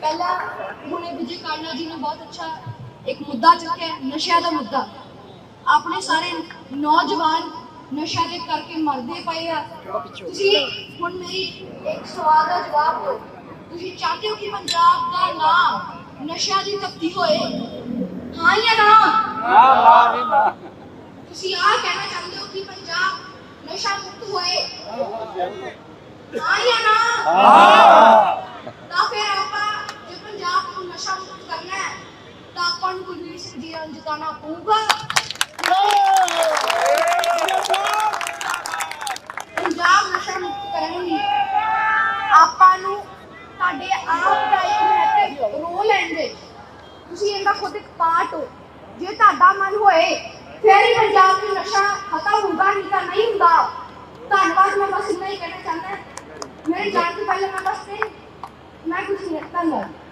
पहला हुणे विजय काला जी ने बहुत अच्छा एक मुद्दा चुक्या, नशे का मुद्दा। अपने सारे नौजवान नशा के करके मरते पे हुण मेरी एक सवाल का जवाब दो, तुसीं चाहते हो कि पंजाब का नाम नशा की तख्ती होए? हाँ या ना? तुसीं आ कहना चाहते हो कि पंजाब नशा मुक्त होए? हाँ या ना? ਤਾਂ ਫਿਰ ਆਪਾਂ ਜੇ ਪੰਜਾਬ ਨੂੰ ਨਸ਼ਾ ਮੁਕਤ ਕਰਨਾ ਹੈ ਤਾਂ ਆਪਾਂ ਨੂੰ ਕੁਲਵੀਰ ਸਿੰਘ ਜੀ ਨੂੰ ਜਿਤਾਉਣਾ ਪਊਗਾ। ਪੰਜਾਬ ਨਸ਼ਾ ਮੁਕਤ ਕਰਨ ਲਈ ਆਪਾਂ ਨੂੰ ਤੁਹਾਡੇ ਆਪ ਦਾ ਇੱਕ ਮਹੱਤਵ ਰੋਲ ਹੈ ਇਹਦੇ, ਤੁਸੀਂ ਇਹਦਾ ਖੁਦ ਇੱਕ ਪਾਰਟ ਹੋ। ਜੇ ਤੁਹਾਡਾ ਮਨ ਹੋਏ ਫਿਰ ਹੀ ਪੰਜਾਬ ਵਿੱਚ ਨਸ਼ਾ ਖਤਮ ਹੋਊਗਾ, ਨਹੀਂ ਤਾਂ ਨਹੀਂ ਹੁੰਦਾ। ਧੰਨਵਾਦ। मैं बस इतना ही कहना चाहता है। मेरे जान से पहले मैं कुछ नहीं, धन्यवाद।